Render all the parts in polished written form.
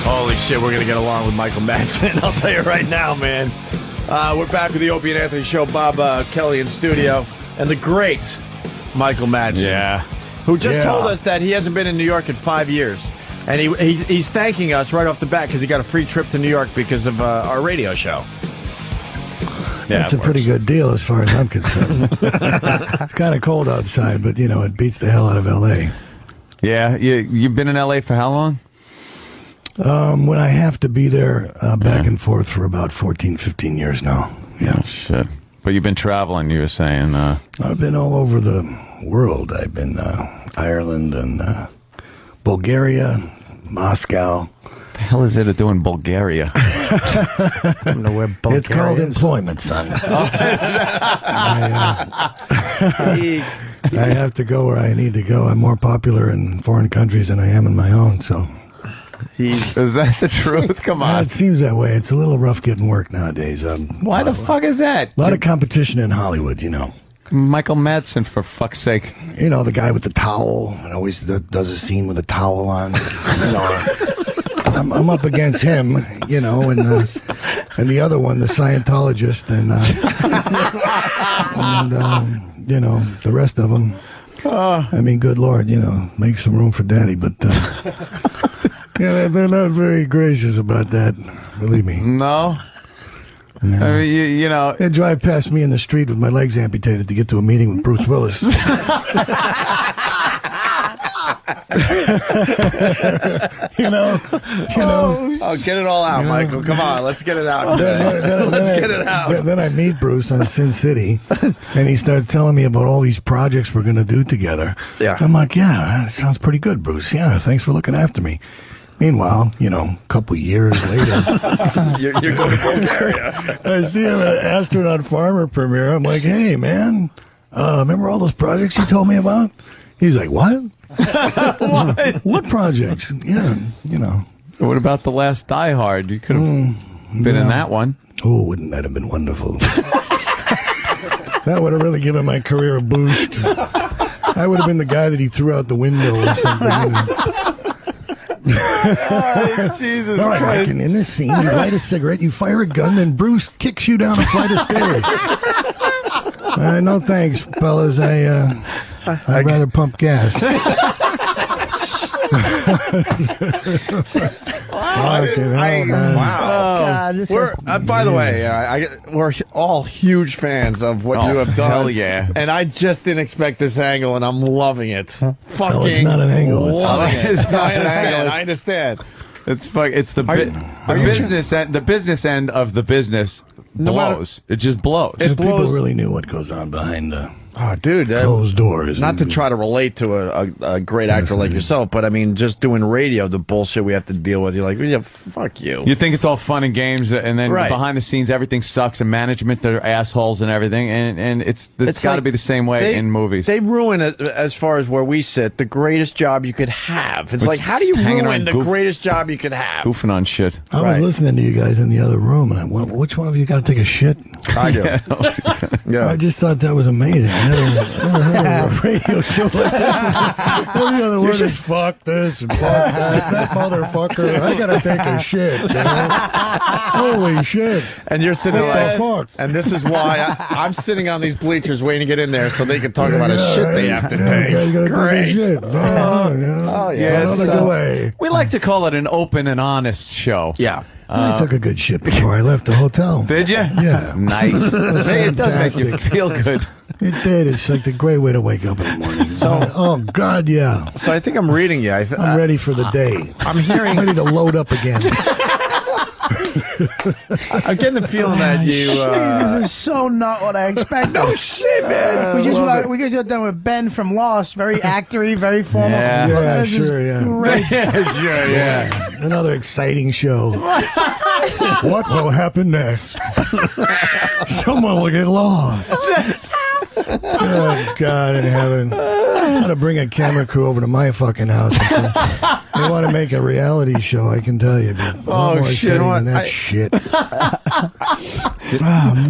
Holy shit, we're going to get along with Michael Madsen. I'll tell you right now, man. We're back with the Opie and Anthony Show. Bob Kelly in studio. And the great Michael Madsen. Yeah. Who just told us that he hasn't been in New York in 5 years. And he's thanking us right off the bat because he got a free trip to New York because of our radio show. Yeah, that's a pretty good deal as far as I'm concerned. It's kind of cold outside, but, you know, it beats the hell out of L.A. Yeah, you've been in L.A. for how long? When I have to be there back and forth for about 14, 15 years now. Yeah. Oh, shit. But you've been traveling, you were saying. I've been all over the world. I've been Ireland and Bulgaria, Moscow. What the hell is it to do in Bulgaria? I don't know where Bulgaria It's called employment, son. I have to go where I need to go. I'm more popular in foreign countries than I am in my own, so... Is that the truth? Come on. It seems that way. It's a little rough getting work nowadays. Why the fuck is that? A lot of competition in Hollywood, you know. Michael Madsen, for fuck's sake. You know, the guy with the towel and always does a scene with a towel on. You know, I'm up against him, you know, and the other one, the Scientologist, and you know, the rest of them. I mean, good Lord, you know, make some room for Daddy, but yeah, they're not very gracious about that, believe me. No? No. I mean, you know... They drive past me in the street with my legs amputated to get to a meeting with Bruce Willis. you know. Oh, get it all out, Michael. Come on, let's get it out. Let's get it out. Then I meet Bruce on Sin City, and he starts telling me about all these projects we're going to do together. Yeah. I'm like, yeah, that sounds pretty good, Bruce. Yeah, thanks for looking after me. Meanwhile, you know, a couple years later, you're going to Bulgaria. I see him at Astronaut Farmer premiere. I'm like, hey, man, remember all those projects you told me about? He's like, what? What projects? Yeah, you know. What about the last Die Hard? You could have been in that one. Oh, wouldn't that have been wonderful? That would have really given my career a boost. I would have been the guy that he threw out the window or something. You know. Oh, Jesus all right, Christ. Mike, in this scene, you light a cigarette, you fire a gun, then Bruce kicks you down a flight of stairs. No thanks, fellas. I'd rather pump gas. Wow. By the way, we're all huge fans of what you have done. Hell yeah. And I just didn't expect this angle, and I'm loving it. Fucking no, it's not an angle. It's not an angle. I understand. It's the business end of the business blows. It just blows. It blows. People really knew what goes on behind the closed doors. Not to try to relate to a great actor like yourself, but I mean, just doing radio, the bullshit we have to deal with. You're like, yeah, fuck you. You think it's all fun and games, and then behind the scenes, everything sucks, and management, they're assholes and everything, and it's got to be the same way in movies. They ruin it, as far as where we sit, the greatest job you could have. It's like, how do you ruin the greatest job you could have? Goofing on shit. I was listening to you guys in the other room, and I went, which one of you got to take a shit? I do. Yeah. I just thought that was amazing. I never heard of a radio show like that. Every other word is fuck this and fuck that motherfucker. I gotta take a shit. You know? Holy shit. And you're sitting like, fuck. And this is why I'm sitting on these bleachers waiting to get in there so they can talk about a shit they have to take. You gotta take a shit. We like to call it an open and honest show. Yeah. I took a good shit before I left the hotel. Did you? Yeah. Nice. It does make you feel good. It did. It's like the great way to wake up in the morning. Oh, God, yeah. So I think I'm reading you. I'm ready for the day. I'm hearing... ready to load up again. I'm getting the feeling that you... this is so not what I expected. No shit, man. We just got done with Ben from Lost. Very actory, very formal. Yeah, sure, yeah. Great. Yeah. Another exciting show. What will happen next? Someone will get lost. Oh, God in heaven. I'm going to bring a camera crew over to my fucking house. They want to make a reality show, I can tell you. But shit. That shit.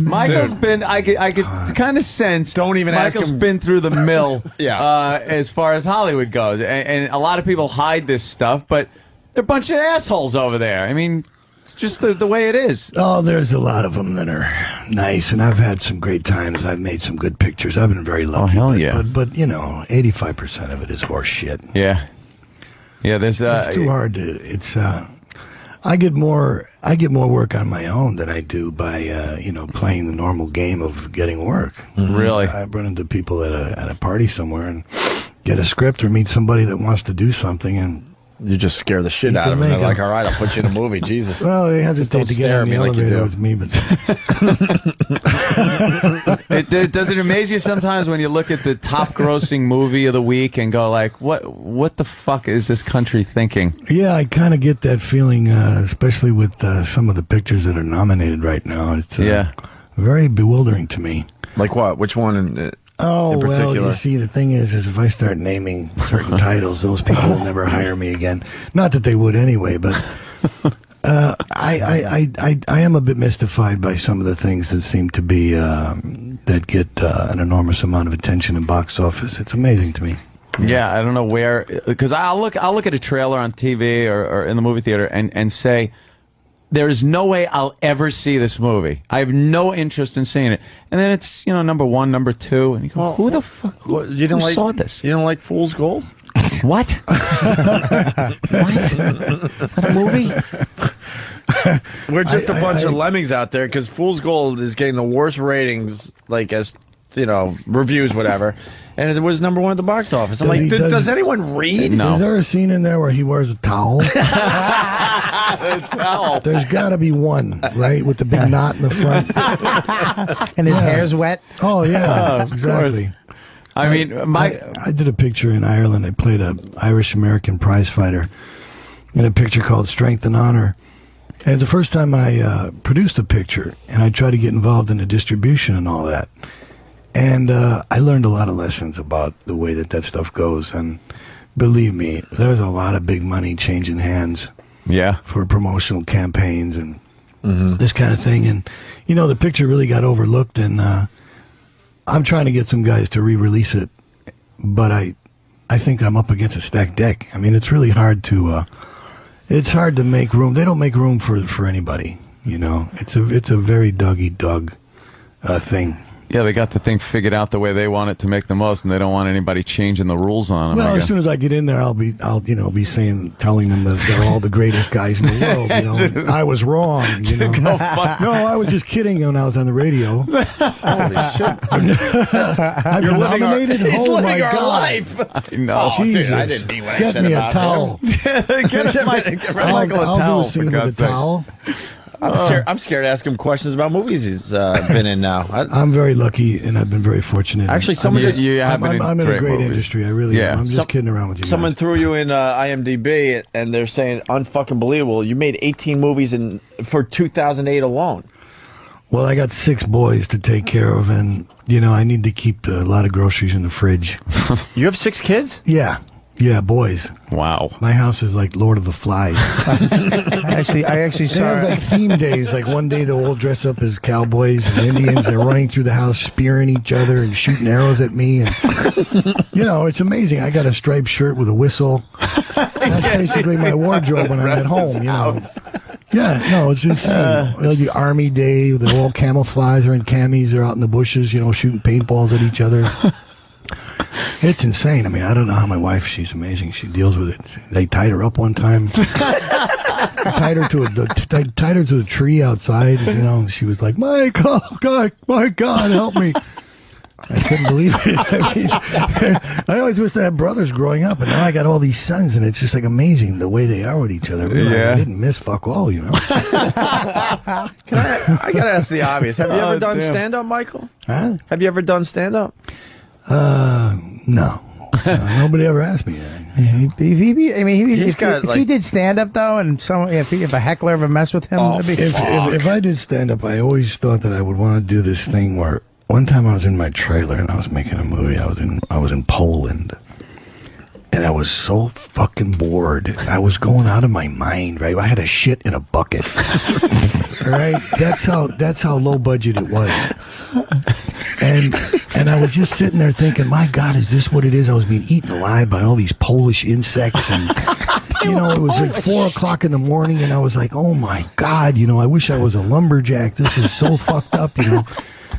Michael's been, I could kind of sense. Don't even ask him. Michael's been through the mill Yeah. As far as Hollywood goes. And a lot of people hide this stuff, but They're a bunch of assholes over there. I mean, it's just the way it is. Oh, there's a lot of them that are nice, and I've had some great times. I've made some good pictures. I've been very lucky. Oh, hell yeah. But you know, 85% of it is horse shit. Yeah. Yeah, there's... it's too hard to... It's... I get more work on my own than I do by playing the normal game of getting work. Really? I run into people at a party somewhere and get a script or meet somebody that wants to do something, and you just scare the shit out of them. They're like, all right, I'll put you in a movie. Jesus. Well, they hesitate to get on the elevator with me, but does it amaze you sometimes when you look at the top grossing movie of the week and go like, what the fuck is this country thinking? Yeah, I kind of get that feeling, especially with some of the pictures that are nominated right now. It's very bewildering to me. Like what? Which one in particular? Well, you see, the thing is if I start naming certain titles, those people will never hire me again. Not that they would anyway, but I am a bit mystified by some of the things that seem to be that get an enormous amount of attention in box office. It's amazing to me. Yeah, I don't know where, because I'll look at a trailer on TV or in the movie theater and say, there is no way I'll ever see this movie. I have no interest in seeing it. And then it's, number 1, number 2, and you go, who the fuck saw this? You don't like Fool's Gold? What? What? Is that a movie? We're just a bunch of lemmings out there because Fool's Gold is getting the worst ratings, like as reviews, whatever. And it was number 1 at the box office. I'm like, does anyone read? No. Is there a scene in there where he wears a towel? Towel. There's got to be one, right, with the big knot in the front. And his hair's wet? Oh, yeah, exactly. I mean, I did a picture in Ireland. I played a Irish-American prize fighter in a picture called Strength and Honor. And it's the first time I produced a picture, and I tried to get involved in the distribution and all that. And I learned a lot of lessons about the way that stuff goes. And believe me, there's a lot of big money changing hands for promotional campaigns and this kind of thing. And, the picture really got overlooked. And I'm trying to get some guys to re-release it. But I think I'm up against a stacked deck. I mean, it's really hard to... it's hard to make room. They don't make room for anybody, It's a very dog-eat-dog thing. Yeah, they got the thing figured out the way they want it to make the most, and they don't want anybody changing the rules on them. Well, as soon as I get in there, I'll be telling them that they're all the greatest guys in the world. I was wrong. No, I was just kidding when I was on the radio. Holy shit! I've been nominated. He's oh living my our God! life. I know. Jesus. I didn't mean what I Get said me about a towel. Get Michael a towel. I'll do a scene with a towel. I'm scared to ask him questions about movies he's been in now. I'm very lucky, and I've been very fortunate. Actually, I'm in a great movies. industry. I really am. I'm just kidding around with you. Someone threw you in IMDb, and they're saying unfucking believable. You made 18 movies for 2008 alone. Well, I got 6 boys to take care of, and I need to keep a lot of groceries in the fridge. You have 6 kids? Yeah, boys. Wow. My house is like Lord of the Flies. I actually saw. They have like theme days. Like one day they'll all dress up as cowboys and Indians. They're running through the house, spearing each other and shooting arrows at me. And it's amazing. I got a striped shirt with a whistle. That's basically my wardrobe when I'm at home. Yeah, no, it's insane. The Army Day, they're all camouflage or in camis. They're out in the bushes, shooting paintballs at each other. It's insane. I mean, I don't know how my wife, she's amazing. She deals with it. They tied her up one time. tied her to a tree outside. She was like, my God, help me. I couldn't believe it. I always wish I had brothers growing up, and now I got all these sons, and it's just like amazing the way they are with each other. I didn't miss fuck all, I gotta ask the obvious. Have you ever done stand-up, Michael? Huh? Have you ever done stand-up? No. Nobody ever asked me that. If he did stand up though, and if a heckler ever messed with him, if I did stand up, I always thought that I would want to do this thing where one time I was in my trailer and I was making a movie. I was in Poland, and I was so fucking bored. I was going out of my mind. Right, I had a shit in a bucket. Right, that's how low budget it was. And I was just sitting there thinking, my God, is this what it is? I was being eaten alive by all these Polish insects, and it was like 4 o'clock in the morning, and I was like, oh my God, I wish I was a lumberjack. This is so fucked up,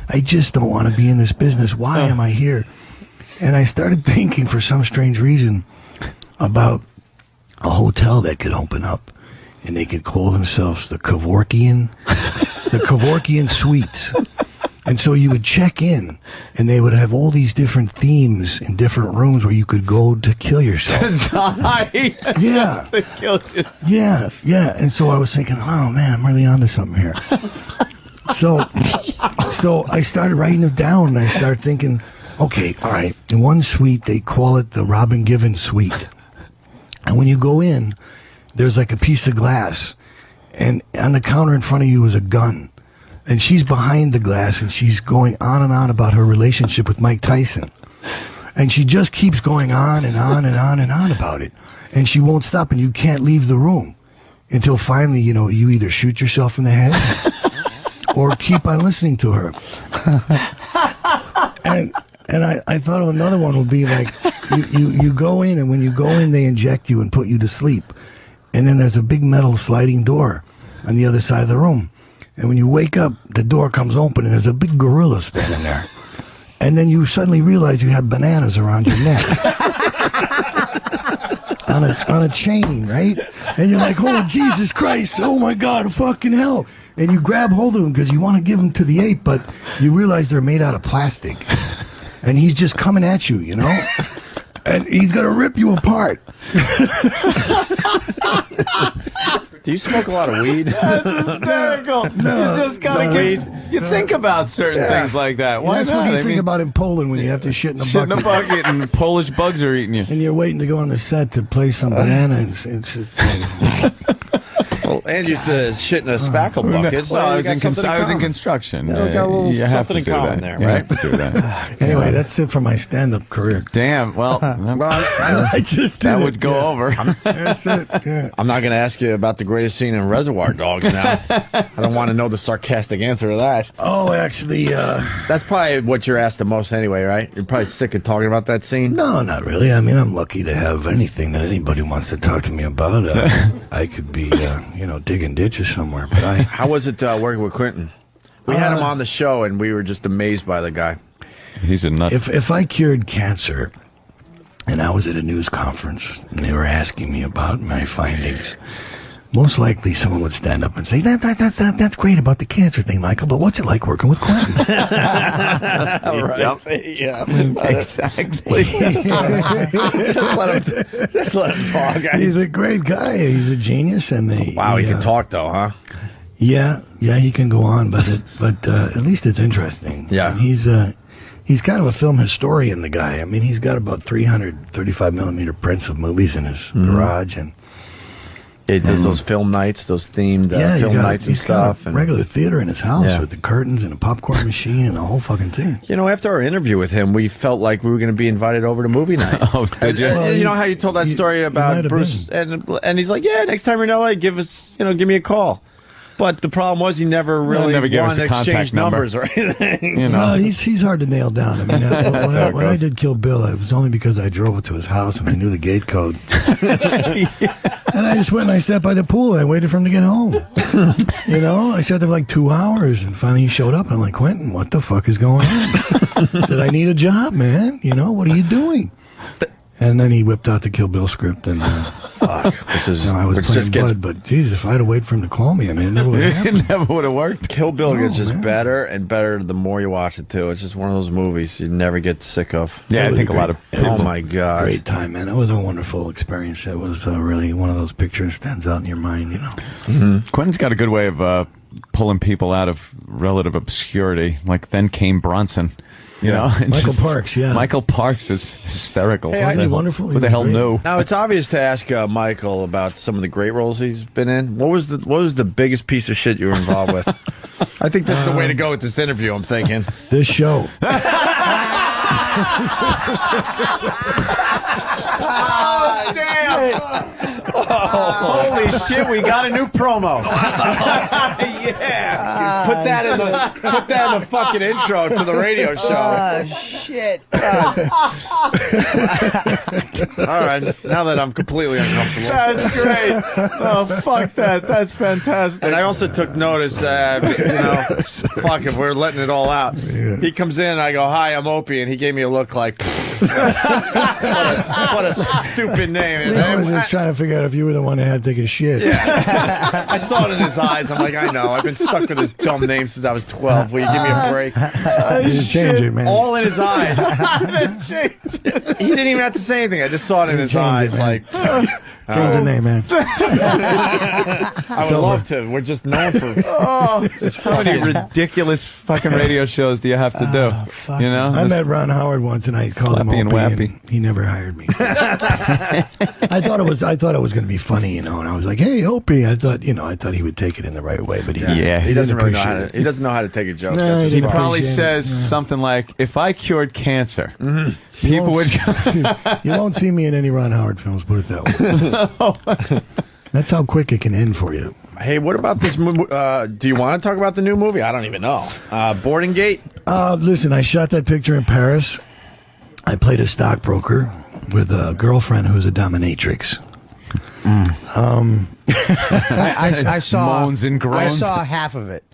I just don't want to be in this business. Why am I here? And I started thinking, for some strange reason, about a hotel that could open up, and they could call themselves the Kevorkian Suites. And so you would check in, and they would have all these different themes in different rooms where you could go to kill yourself. Yeah. To kill yourself. Yeah. And so I was thinking, oh man, I'm really onto something here. So I started writing it down, and I started thinking, okay, all right. In one suite, they call it the Robin Givens Suite. And when you go in, there's like a piece of glass, and on the counter in front of you is a gun. And she's behind the glass, and she's going on and on about her relationship with Mike Tyson. And she just keeps going on and on and on and on about it. And she won't stop, and you can't leave the room until finally, you either shoot yourself in the head or keep on listening to her. And I thought of another one would be like, you go in, and when you go in, they inject you and put you to sleep. And then there's a big metal sliding door on the other side of the room. And when you wake up, the door comes open, and there's a big gorilla standing there. And then you suddenly realize you have bananas around your neck. on a chain, right? And you're like, oh, Jesus Christ, oh my God, fucking hell. And you grab hold of them because you want to give them to the ape, but you realize they're made out of plastic. And he's just coming at you, And he's going to rip you apart. Do you smoke a lot of weed? That's hysterical. No, you just gotta think about certain things like that. Why That's not? what you think about in Poland when you have to shit in a shit in a bucket. bucket and Polish bugs are eating you. And you're waiting to go on the set to play some banana. Well, and used to shit in a spackle bucket. So Well, I you was got in something in common. construction. Yeah, we got a little you have something to in do common that. there, You right? have to do that. Anyway, that's it for my stand-up career. Damn. Well, I just did that it. would go over. That's it. Yeah. I'm not going to ask you about the greatest scene in Reservoir Dogs now. I don't want to know the sarcastic answer to that. Oh, actually, That's probably what you're asked the most anyway, right? You're probably sick of talking about that scene. no, not really. I mean, I'm lucky to have anything that anybody wants to talk to me about. I could be, digging ditches somewhere, but How was it working with Quentin? We had him on the show, and we were just amazed by the guy. He's a nut. If I cured cancer, and I was at a news conference, and they were asking me about my findings, most likely someone would stand up and say, that's great about the cancer thing, Michael, but what's it like working with Quentin? Right. Yeah. Exactly. Just let him talk. He's a great guy. He's a genius. And He can talk, though, huh? Yeah, he can go on, but at least it's interesting. Yeah. And he's kind of a film historian, the guy. I mean, he's got about 335 millimeter prints of movies in his garage, and It does those film nights, those themed film nights and stuff. And regular theater in his house with the curtains and a popcorn machine and the whole fucking thing. after our interview with him, we felt like we were going to be invited over to movie night. Oh, did you? And you know how you told that story might about have Bruce, and he's like, yeah, next time you're in LA, give me a call. But the problem was he never really never gave us wanted a to contact exchange number. numbers or anything. No, he's hard to nail down. I mean, when I did Kill Bill, it was only because I drove it to his house and I knew the gate code. And I just went and I sat by the pool and I waited for him to get home. I sat there for like 2 hours, and finally he showed up. And I'm like, Quentin, what the fuck is going on? Said, I need a job, man. What are you doing? And then he whipped out the Kill Bill script, and Which is, I was which playing just gets, Bud, but Jesus, if I had to wait for him to call me, I mean, it never would have happened. It never would have worked. Kill Bill gets just man. better and better the more you watch it too. It's just one of those movies you never get sick of. Yeah, I think a lot of It was Oh my god! Great time, man. It was a wonderful experience. It was really one of those pictures that stands out in your mind, Quentin's got a good way of pulling people out of relative obscurity. Like then came Bronson. and Michael Parks, yeah. Michael Parks is hysterical. Hey, isn't he wonderful? Who the hell knew? Now it's obvious to ask Michael about some of the great roles he's been in. What was the biggest piece of shit you were involved with? I think this is the way to go with this interview. I'm thinking This show. Oh, damn! Holy shit, we got a new promo. Yeah. Put that in the fucking intro to the radio show. Oh, shit. All right. Now that I'm completely uncomfortable. That's great. Oh, fuck that. That's fantastic. And I also took notice, fuck if we're letting it all out. Yeah. He comes in and I go, "Hi, I'm Opie," and he gave me a look like, what a stupid name. I was just trying to figure out if you were the one that had to take a shit. Yeah. I saw it in his eyes. I'm like, I know. I've been stuck with this dumb name since I was 12. Will you give me a break? You didn't change it, man. All in his eyes. He didn't even have to say anything. I just saw it in his Change eyes. it, Like, Change the name, man. I would love to. We're just known for. How many ridiculous fucking radio shows do you have to do? You know? I met Ron Howard once, and I called him Slappy and Opie, Wappy. and he never hired me. I thought it was going to be funny, and I was like, "Hey, Opie." I thought he would take it in the right way, but he He doesn't really know how appreciate to. He doesn't know how to take a joke. No, That's his he He didn't problem. probably appreciate it. says something like, if I cured cancer, people would... You won't see me in any Ron Howard films, put it that way. That's how quick it can end for you. Hey, what about this movie? Do you want to talk about the new movie? I don't even know. Boarding Gate? Listen, I shot that picture in Paris. I played a stockbroker with a girlfriend who's a dominatrix. I saw Moans and groans. I saw half of it.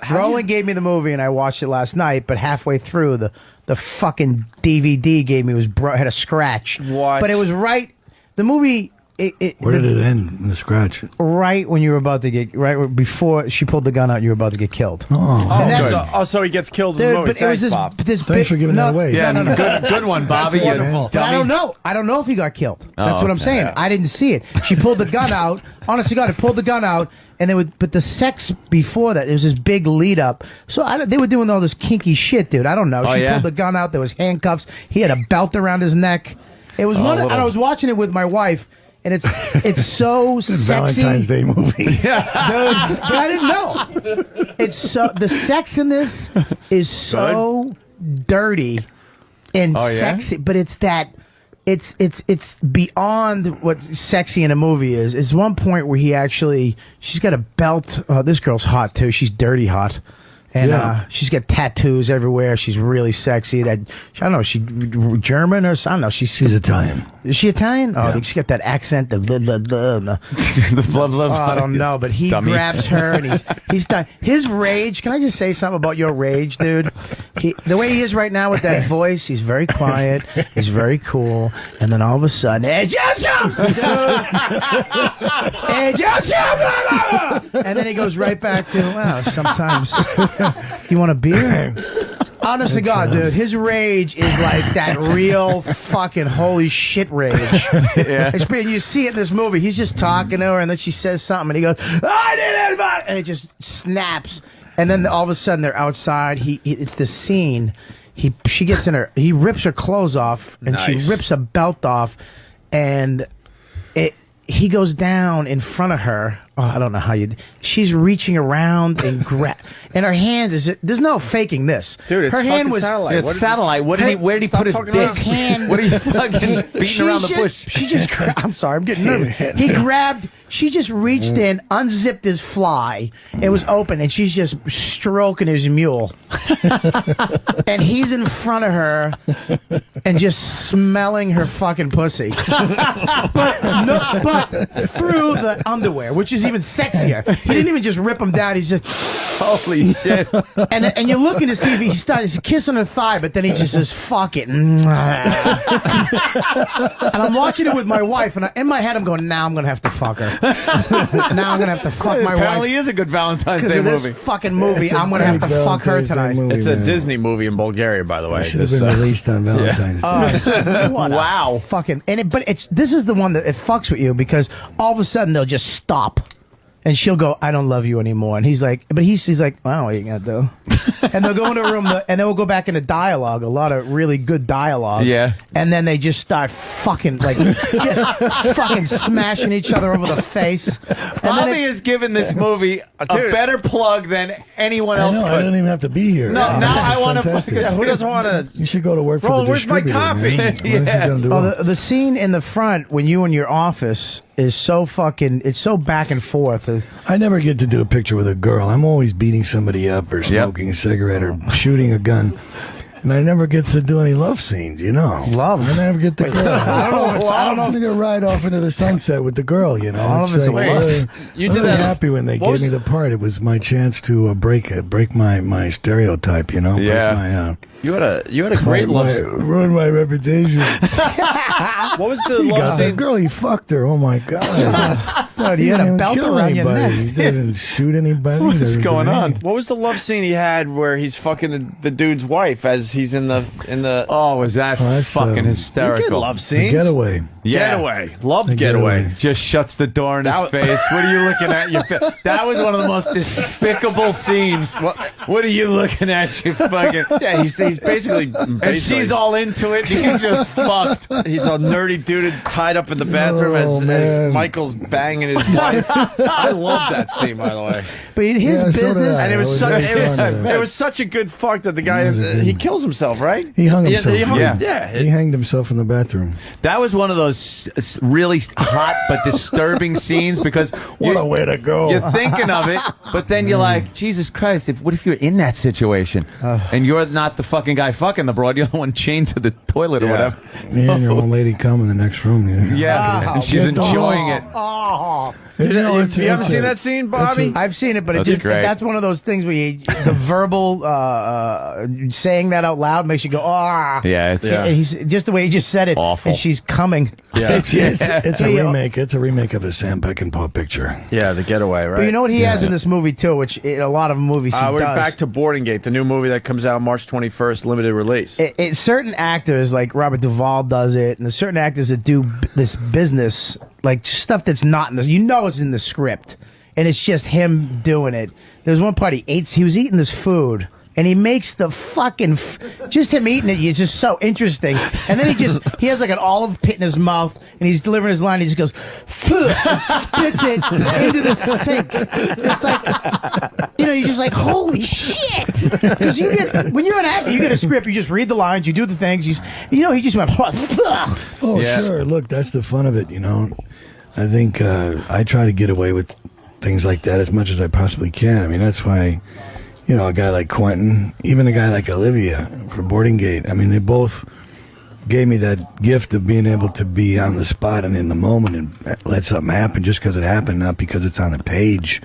Roland gave me the movie, and I watched it last night. But halfway through, the fucking DVD gave me had a scratch. What? But it was right. The movie. Where did it end in the scratch? Right when you were about to get before she pulled the gun out, you were about to get killed. So he gets killed in the Dude, movie. but it was Thanks, this. Bob. This Thanks for giving that away. Yeah, No. good one, Bobby. You wonderful. But I dummy. don't know. I don't know if he got killed. That's what I'm okay. saying. Yeah. I didn't see it. She pulled the gun out. Honestly, God, it pulled the gun out, and but the sex before that, there was this big lead up. So they were doing all this kinky shit, dude. I don't know. She pulled the gun out. There was handcuffs. He had a belt around his neck. It was one. And I was watching it with my wife. And it's so sexy. Valentine's Day movie. Dude, but I didn't know. It's so the sex in this is so dirty and sexy, but it's beyond what sexy in a movie is. It's one point where she's got a belt. Oh, this girl's hot too. She's dirty hot. And she's got tattoos everywhere. She's really sexy. I don't know. She German or something? I don't know. She's Italian. Is she Italian? Oh, I think she got that accent. The blah, blah, blah. The blah, blah, I don't know, but he Dummy. grabs her and he's done. His rage. Can I just say something about your rage, dude? The way he is right now with that voice, he's very quiet. He's very cool, and then all of a sudden, it just comes, dude. It just comes, and then he goes right back to, wow. Sometimes you want a beer. Honest to God, dude, his rage is like that real fucking holy shit rage. Yeah. And you see it in this movie. He's just talking to her, and then she says something, and he goes, "I did it," and it just snaps. And then all of a sudden, they're outside. It's the scene. She gets in her. He rips her clothes off, and she rips a belt off, and he goes down in front of her. Oh, I don't know how you. She's reaching around and and her hands there's no faking this. Dude, it's her hand was satellite. It's satellite. Where did he put his dick? His hand. What are you fucking beating around the bush? She just. I'm sorry. I'm getting nervous. He grabbed. She just reached in, unzipped his fly. It was open, and she's just stroking his mule. And he's in front of her, and just smelling her fucking pussy. but through the underwear, which is even sexier. He didn't even just rip him down. He's just. Holy shit. And you're looking to see if he starts kissing her thigh, but then he just says, "Fuck it." And I'm watching it with my wife, and in my head I'm going, now I'm going to have to fuck her. Now I'm going to have to fuck my Apparently wife. is a good Valentine's Because Day of this movie. fucking movie, I'm going to have to fuck her tonight. It's a Disney movie in Bulgaria, by the way. It should have been released on Valentine's Day. Wow. Fucking. This is the one that it fucks with you because all of a sudden they'll just stop. And she'll go, "I don't love you anymore." And he's like, he's like, "Well, what are you gonna do?" And they'll go into a room, and then we'll go back into dialogue, a lot of really good dialogue. Yeah. And then they just start fucking, just fucking smashing each other over the face. Bobby has given this movie a better plug than anyone else I could. don't even have to be here. No, now I want to. Who doesn't want to? You should go to work for Roland, the where's my distributor, copy? man. What else you Yeah. gonna do? Oh, the scene in the front when you in your office is so fucking. It's so back and forth. I never get to do a picture with a girl. I'm always beating somebody up or smoking a cigarette or shooting a gun. And I never get to do any love scenes, you know. Love? I never get to go. I don't know. I'm gonna ride off into the sunset with the girl, you know. All of it's love. You I'm did really that. happy when they gave me the part. It was my chance to break my stereotype, you know. Yeah. You had a great love scene. Ruin my reputation. What was the He love got that scene? girl. He fucked her. Oh my god. Dude, you had a belt kill around your anybody. neck. He doesn't shoot anybody. What's doesn't do going on? anything. What was the love scene he had where he's fucking the dude's wife as he's in the Oh, was that that's, fucking You hysterical? get love The scenes. getaway. Yeah. Getaway. Loved The Getaway. Getaway. Just shuts the door in his That- face. What are you looking at? That was one of the most despicable scenes. What are you looking at? You fucking. Yeah, he's basically. And she's all into it. He's just fucked. He's a nerdy dude tied up in the bathroom Oh, as man. Michael's banging his wife. I love that scene, by the way. But his Yeah, so did business. I. And it was, was such, very it, was, fun, it was such a good fuck that the guy he kills himself, right? He hung himself. Yeah. He hanged himself in the bathroom. That was one of those really hot but disturbing scenes because What a way to go. you're thinking of it, but then you're like, Jesus Christ, what if you're in that situation and you're not the fucking guy fucking the broad, you're the one chained to the toilet or whatever. Me and your old lady come in the next room. Yeah, and she's enjoying it. Oh, You know, You it's haven't a- seen that scene, Bobby? I've seen it, but That's great. that's one of those things where the verbal saying that out loud makes you go, ah. Yeah, it's And he's just the way he just said it. Awful. And she's coming. Yeah. It's a Yeah. remake. It's a remake of a Sam Peckinpah picture. Yeah, The Getaway, right? But you know what he has in this movie too, which in a lot of movies he we're does. back to Boarding Gate, the new movie that comes out March 21st, limited release. Certain actors like Robert Duvall does it, and there's certain actors that do this business, like stuff that's not in the, you know, it's in the script, and it's just him doing it. There's one part he was eating this food, and he makes the fucking just him eating it is just so interesting. And then he has like an olive pit in his mouth, and he's delivering his line. He just goes and spits it into the sink. It's like, you know, you're just like, holy shit! Because when you're an actor, you get a script, you just read the lines, you do the things. He just went. Oh, sure. Look, that's the fun of it, you know. I think I try to get away with things like that as much as I possibly can. I mean, that's why, you know, a guy like Quentin, even a guy like Olivia for Boarding Gate, I mean, they both gave me that gift of being able to be on the spot and in the moment and let something happen just because it happened, not because it's on a page.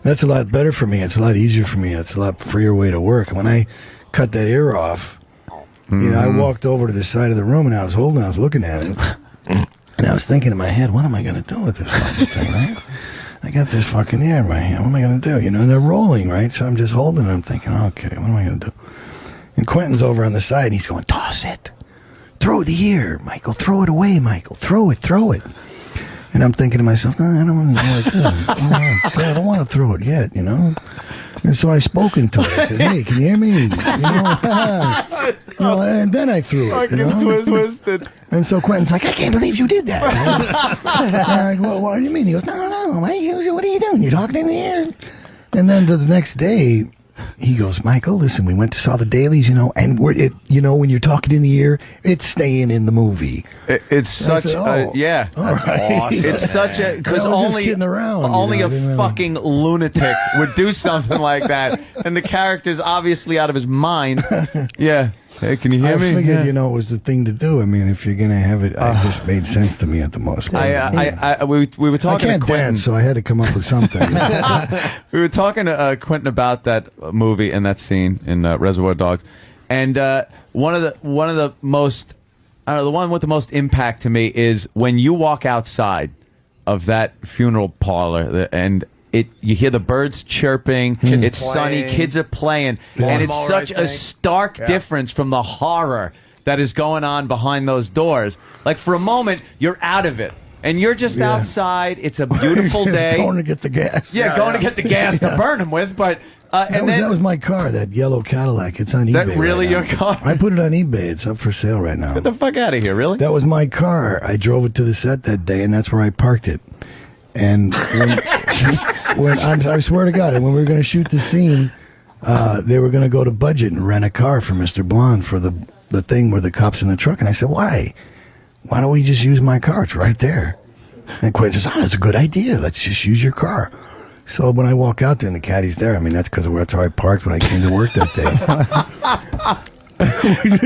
That's a lot better for me. It's a lot easier for me. It's a lot freer way to work. When I cut that ear off, you know, I walked over to the side of the room and I was looking at it. And I was thinking in my head, what am I going to do with this fucking thing, right? I got this fucking ear in my hand. What am I going to do? You know, and they're rolling, right? So I'm just holding it. I'm thinking, okay, what am I going to do? And Quentin's over on the side, and he's going, toss it. Throw the ear, Michael. Throw it away, Michael. Throw it. And I'm thinking to myself, no, I don't want to do it. I don't want to throw it yet, you know? And so I spoke into it. I said, hey, can you hear me? You know, and then I threw it. You know? Twisted. And so Quentin's like, I can't believe you did that. And I'm like, well, what do you mean? He goes, no. What are you doing? You're talking in the air. And then the next day, he goes, Michael, listen, we went to saw the dailies, you know, and when you're talking in the ear, it's staying in the movie. It's such said, oh, yeah. That's awesome. It's such a because I was just only kidding around, only you know, a I didn't really- fucking lunatic would do something like that, and the character's obviously out of his mind. Yeah. Hey, can you hear I me? figured, Yeah. you know, it was the thing to do. I mean, if you're going to have it, it just made sense to me at the most. We were I talking can't to Quentin. dance, so I had to come up with something. We were talking to Quentin about that movie and that scene in Reservoir Dogs, and one of the most, I don't know, the one with the most impact to me is when you walk outside of that funeral parlor and you hear the birds chirping, it's sunny, kids are playing, and it's such a stark difference from the horror that is going on behind those doors. Like for a moment, you're out of it. And you're just outside. It's a beautiful day. Going to get the gas. Yeah, going to get the gas to burn him with. But that was my car, that yellow Cadillac. It's on eBay. That really right now. your car? I put it on eBay. It's up for sale right now. Get the fuck out of here, really? That was my car. I drove it to the set that day, and that's where I parked it. And I swear to God, when we were going to shoot the scene, they were going to go to Budget and rent a car for Mr. Blonde for the thing where the cop's in the truck. And I said, why? Why don't we just use my car? It's right there. And Quinn says, that's a good idea. Let's just use your car. So when I walk out there and the caddy's there, I mean, that's because that's where I parked when I came to work that day.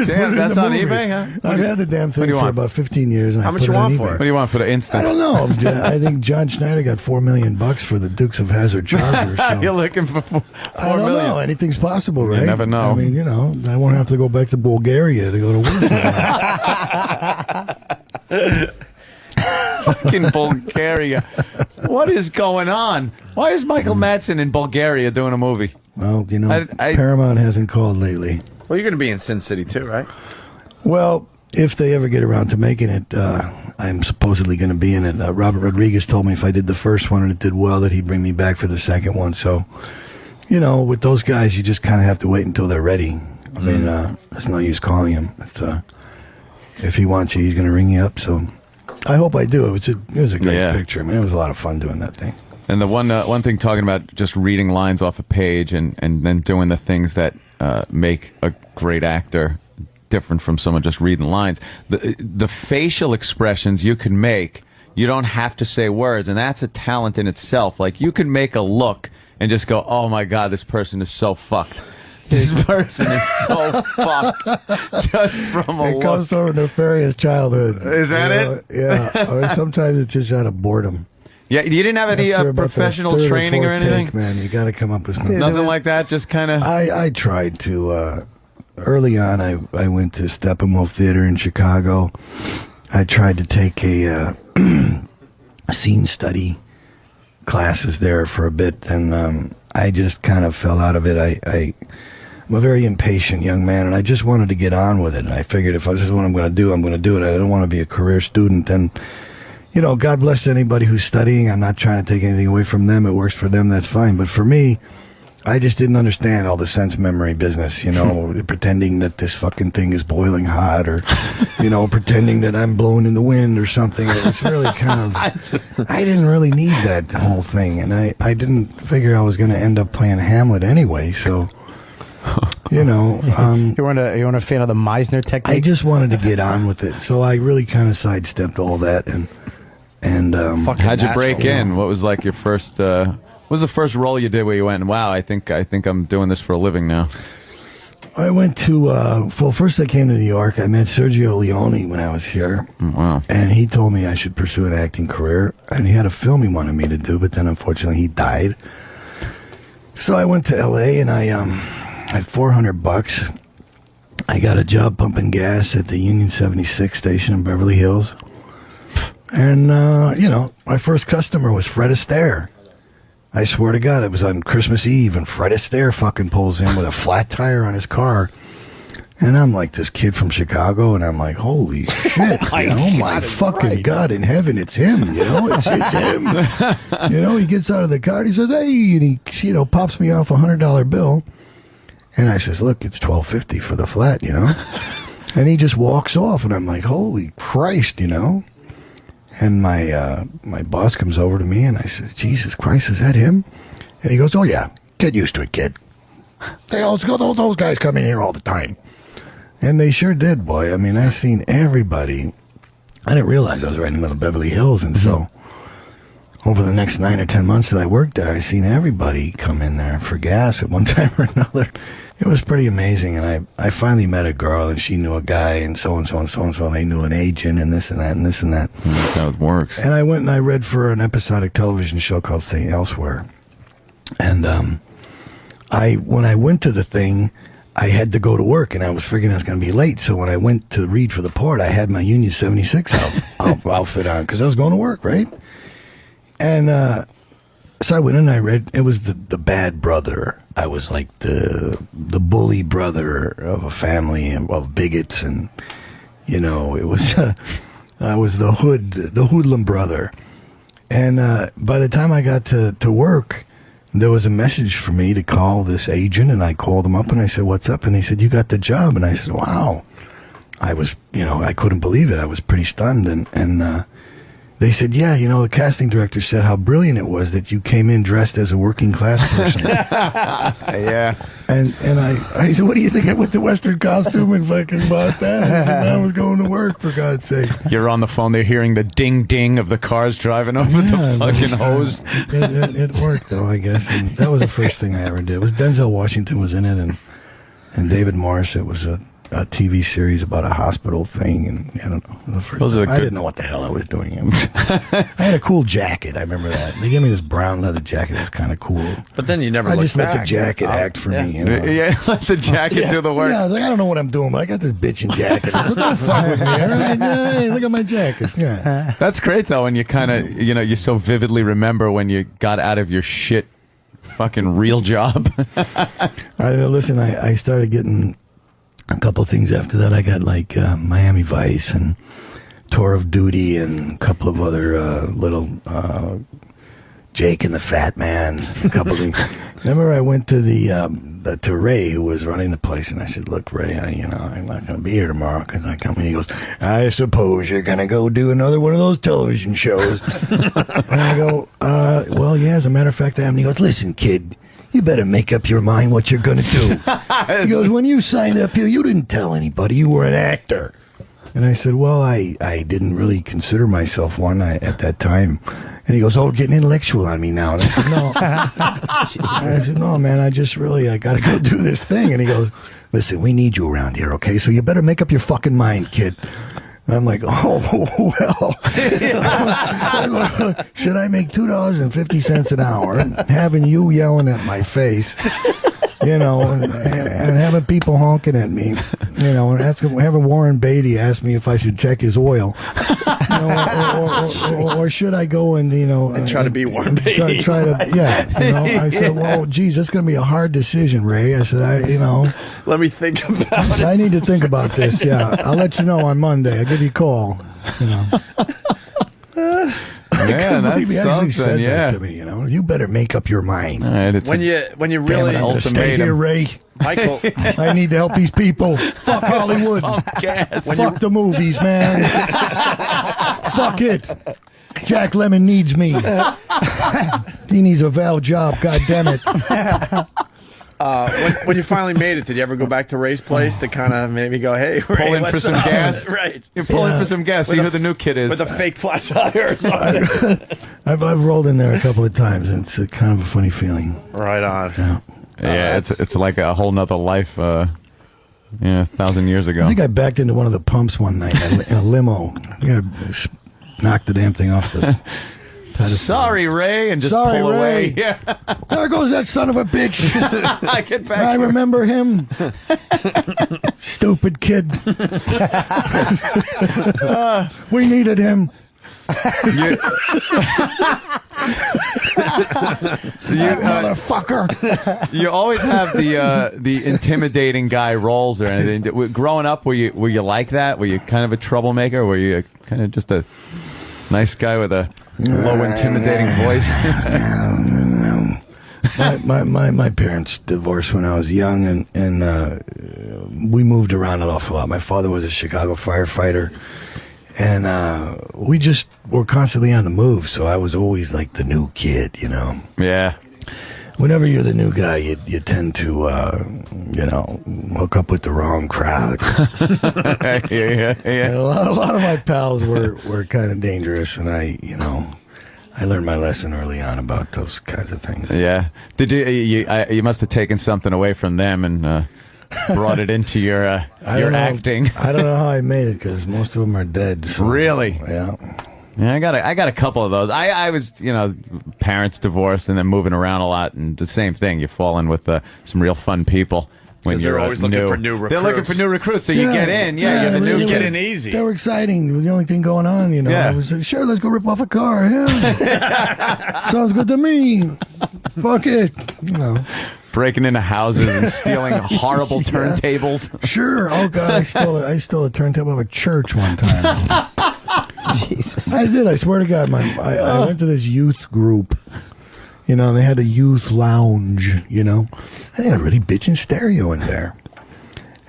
Damn, that's on eBay, huh? I've had the damn thing for about 15 years. And How much you want for it? What do you want for the instant? I don't know. I think John Schneider got $4 million for the Dukes of Hazzard Charger. So. You're looking for $4 I don't know. Anything's possible, right? You never know. I mean, I won't have to go back to Bulgaria to go to work. Fucking Bulgaria. What is going on? Why is Michael Madsen in Bulgaria doing a movie? Well, Paramount hasn't called lately. Well, you're going to be in Sin City too, right? Well, if they ever get around to making it, I'm supposedly going to be in it. Robert Rodriguez told me if I did the first one and it did well, that he'd bring me back for the second one. So, with those guys, you just kind of have to wait until they're ready. I mean, there's no use calling him. If he wants you, he's going to ring you up. So, I hope I do. It was a great picture. I mean, it was a lot of fun doing that thing. And the one thing talking about just reading lines off a page and then doing the things that make a great actor different from someone just reading lines. The facial expressions you can make, you don't have to say words, and that's a talent in itself. Like, you can make a look and just go, oh my God, this person is so fucked. This person is so fucked just from a look. It comes from a nefarious childhood. Is that it? Yeah. Or sometimes it's just out of bourdom. Yeah, you didn't have any professional training or anything? Man, you got to come up with something. Nothing like that, just kind of... I tried to... early on, I went to Steppenwolf Theater in Chicago. I tried to take a scene study classes there for a bit, and I just kind of fell out of it. I'm a very impatient young man, and I just wanted to get on with it. And I figured if this is what I'm going to do, I'm going to do it. I don't want to be a career student. And, God bless anybody who's studying. I'm not trying to take anything away from them. It works for them. That's fine. But for me, I just didn't understand all the sense memory business, pretending that this fucking thing is boiling hot or, pretending that I'm blowing in the wind or something. It was really kind of, I didn't really need that whole thing. And I didn't figure I was going to end up playing Hamlet anyway. So, you weren't a fan of the Meisner technique? I just wanted to get on with it. So I really kind of sidestepped all that. And how'd you break in? What was like your first, what was the first role you did where you went, wow, I think I'm doing this for a living now? I went to, first I came to New York. I met Sergio Leone when I was here. Wow. And he told me I should pursue an acting career. And he had a film he wanted me to do, but then unfortunately he died. So I went to L.A. and I had $400. I got a job pumping gas at the Union 76 station in Beverly Hills. And, my first customer was Fred Astaire. I swear to God, it was on Christmas Eve, and Fred Astaire fucking pulls in with a flat tire on his car. And I'm like this kid from Chicago, and I'm like, holy shit, my fucking God in heaven, it's him, it's him. He gets out of the car, and he says, hey, and he, pops me off $100 bill. And I says, look, it's $12.50 for the flat, And he just walks off, and I'm like, holy Christ, And my boss comes over to me, and I said, Jesus Christ, is that him? And he goes, oh, yeah, get used to it, kid. Those guys come in here all the time. And they sure did, boy. I mean, I seen everybody. I didn't realize I was right in the middle of Beverly Hills, and so over the next 9 or 10 months that I worked there, I seen everybody come in there for gas at one time or another. It was pretty amazing, and I finally met a girl, and she knew a guy, and so-and-so and so-and-so, and they knew an agent, and this and that, and this and that. That's how it works. And I went and I read for an episodic television show called St. Elsewhere. And when I went to the thing, I had to go to work, and I was figuring I was going to be late, so when I went to read for the part, I had my Union 76 outfit on, because I was going to work, right? And so I went in and I read. It was the bad brother. I was like the bully brother of a family of bigots, and it was I was the hoodlum brother. And by the time I got to work, there was a message for me to call this agent, and I called him up and I said, "What's up?" And he said, "You got the job." And I said, "Wow." I was, I couldn't believe it. I was pretty stunned, and they said, yeah, you know, the casting director said how brilliant it was that you came in dressed as a working class person. Yeah. And I said, what do you think? I went to Western costume and fucking bought that. And I was going to work, for God's sake. You're on the phone, they're hearing the ding-ding of the cars driving over the fucking hose. It worked, though, I guess. And that was the first thing I ever did. It was Denzel Washington was in it, and David Morris. It was a TV series about a hospital thing, and I don't know. I didn't know what the hell I was doing. I had a cool jacket. I remember that. They gave me this brown leather jacket. It was kind of cool. But then you never I looked just let the jacket act for me. You know? Yeah, let the jacket do the work. Yeah, I was like, I don't know what I'm doing, but I got this bitchin' jacket. I said, don't fuck with me. All right? Hey, look at my jacket. Yeah. That's great, though, and you kind of, you know, you so vividly remember when you got out of your shit fucking real job. Listen, I started getting a couple things after that. I got like Miami Vice and Tour of Duty and a couple of other little Jake and the Fat Man. A couple of things. Remember, I went to to Ray, who was running the place, and I said, "Look, Ray, I'm not going to be here tomorrow because I come in." He goes, "I suppose you're going to go do another one of those television shows." And I go, "Well, yeah. As a matter of fact, I am." And he goes, "Listen, kid. You better make up your mind what you're going to do." He goes, "When you signed up here, you didn't tell anybody you were an actor." And I said, "Well, I didn't really consider myself one at that time." And he goes, "Oh, getting intellectual on me now." And I said, "No." I said, "No, man, I got to go do this thing." And he goes, "Listen, we need you around here, okay? So you better make up your fucking mind, kid." And I'm like, "Oh, well, should I make $2.50 an hour and having you yelling at my face, you know, and having people honking at me, you know, and having Warren Beatty ask me if I should check his oil, you know, or should I go and, you know, and try to be Warren Beatty? Try to, yeah, you know." I said, "Well, geez, that's going to be a hard decision, Ray." I said, you know. Let me think about it. I need to think about this, yeah. I'll let you know on Monday. I'll give you a call, you know. Man, that's something, said yeah. that to me, you know. You better make up your mind. All right, When you really Damn it, I'm gonna stay here, Ray. Michael, I need to help these people. Fuck Hollywood. Fuck the movies, man. Fuck it. Jack Lemmon needs me. He needs a Val job, God damn it. when you finally made it, did you ever go back to Ray's place to kind of maybe go, "Hey, Ray, pull in for some gas"? Right. You're pulling for some gas. See who the new kid is. With a fake flat tire or something. I've rolled in there a couple of times, and it's kind of a funny feeling. Right on. Yeah, it's like a whole nother life. 1,000 years ago. I think I backed into one of the pumps one night in a limo. I think I knocked the damn thing off the pedestal. "Sorry, Ray," and just "Sorry, pull Ray." away. Yeah. There goes that son of a bitch. Get back I here. remember him. Stupid kid. We needed him. Motherfucker. You always have the intimidating guy roles or anything. Growing up, were you like that? Were you kind of a troublemaker? Were you kind of just a nice guy with a low, intimidating voice? My parents divorced when I was young, and we moved around an awful lot. My father was a Chicago firefighter, and we just were constantly on the move, so I was always like the new kid, you know. Yeah. Whenever you're the new guy, you tend to, hook up with the wrong crowd. Yeah. And a lot of my pals were kind of dangerous, and I learned my lesson early on about those kinds of things. Yeah. Did you must have taken something away from them and brought it into your acting. I don't know how I made it because most of them are dead. So, really? Yeah. Yeah, I got a couple of those. I was, parents divorced and then moving around a lot, and the same thing. You fall in with some real fun people when you're always looking for new recruits. They're looking for new recruits, so you get in. Yeah, you're the new get kid. in easy. They were exciting. It was the only thing going on, you know. Yeah. I was like, sure, let's go rip off a car. Yeah. Sounds good to me. Fuck it. You know. Breaking into houses and stealing horrible turntables. Sure. Oh God, I stole a turntable of a church one time. Jesus. I did. I swear to God, I went to this youth group. You know, they had a youth lounge. You know, they had a really bitchin' stereo in there.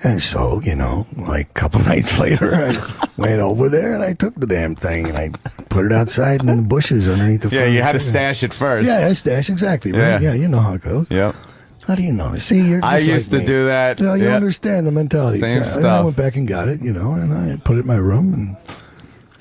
And so, you know, like a couple nights later, I went over there and I took the damn thing and I put it outside in the bushes underneath the Yeah, you had to stash it first. Yeah, I stashed, exactly, right? Yeah, you know how it goes. Yep. How do you know? See, you're just I used like to me. do that. You know, you understand the mentality. Same And I stuff. went back and got it, you know, and I put it in my room and,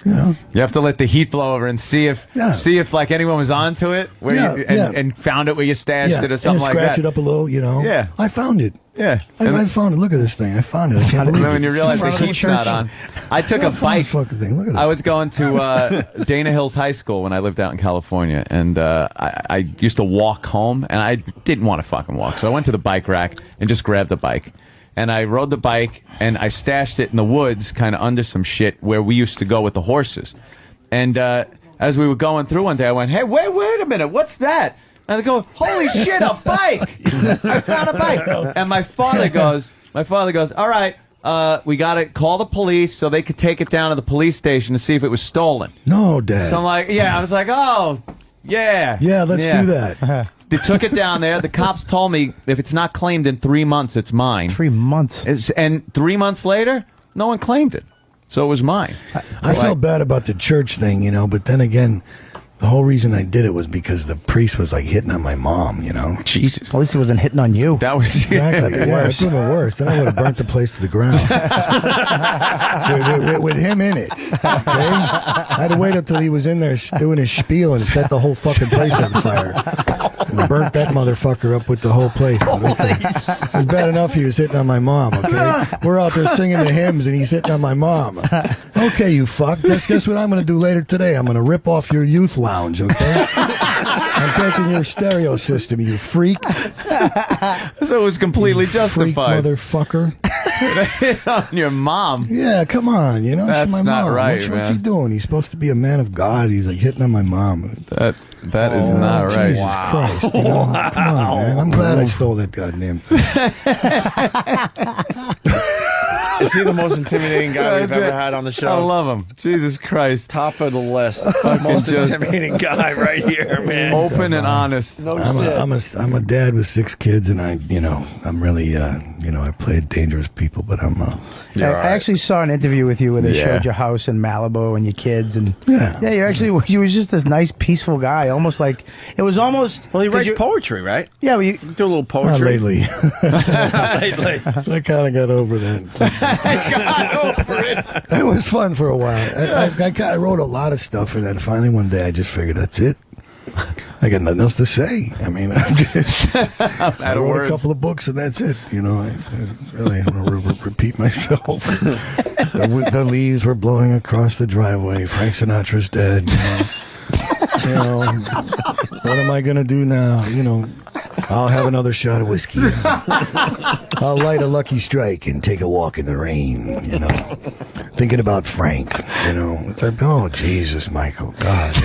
you know. You have to let the heat blow over and see if like anyone was onto it and found it where you stashed it or something like that. Scratch it up a little, you know. Yeah. I found it. Yeah. I found it. Look at this thing. I found it. I can't And believe then when it. you realize the heat's not on. I took a bike. Fucking thing. Look at I it. was going to Dana Hills High School when I lived out in California, and I used to walk home, and I didn't want to fucking walk, so I went to the bike rack and just grabbed the bike. And I rode the bike, and I stashed it in the woods, kind of under some shit where we used to go with the horses. And as we were going through one day, I went, "Hey, wait a minute, what's that?" And they go, "Holy shit, a bike! I found a bike!" And my father goes, "All right, we got to call the police so they could take it down to the police station to see if it was stolen." No, Dad. So I'm like, I was like, "Oh, yeah. Yeah, let's do that. They took it down there. The cops told me if it's not claimed in 3 months, it's mine. 3 months. And 3 months later, no one claimed it. So it was mine. I felt bad about the church thing, you know, but then again, the whole reason I did it was because the priest was like hitting on my mom, you know. Jesus. At least he wasn't hitting on you. That was Exactly. Yeah, it's even worse. Then I would have burnt the place to the ground. with him in it. Okay? I had to wait until he was in there doing his spiel and set the whole fucking place on fire. And burnt that motherfucker up with the whole place. It was bad enough he was hitting on my mom, okay? We're out there singing the hymns and he's hitting on my mom. Okay, you fuck. Guess what I'm going to do later today? I'm going to rip off your youth lounge, okay? I'm taking your stereo system, you freak. So it was completely Freak justified. motherfucker. On your mom. Yeah, come on, you know. That's it's my not mom. right, What's he doing? He's supposed to be a man of God. He's like hitting on my mom. That is not right. Jesus Christ. You know? Come on, man. I'm glad I stole that goddamn thing. Is he the most intimidating guy we've ever had on the show? I love him. Jesus Christ. Top of the list. Most intimidating guy right here, man. Open and honest. No shit. I'm a dad with 6 kids, and I'm really, I played dangerous people, but I'm. I actually saw an interview with you where they showed your house in Malibu and your kids, and you were just this nice, peaceful guy, almost like it was almost. Well, he writes poetry, right? Yeah, well, you do a little Not poetry. lately. Lately. I kind of got over that. It was fun for a while. I wrote a lot of stuff, and then finally one day I just figured that's it. I got nothing else to say. I mean, I wrote a couple of books, and that's it. You know, I really don't want to repeat myself. The leaves were blowing across the driveway. Frank Sinatra's dead. You know, what am I going to do now? You know, I'll have another shot of whiskey. I'll light a lucky strike and take a walk in the rain, you know. Thinking about Frank, you know. It's like, oh, Jesus, Michael, God.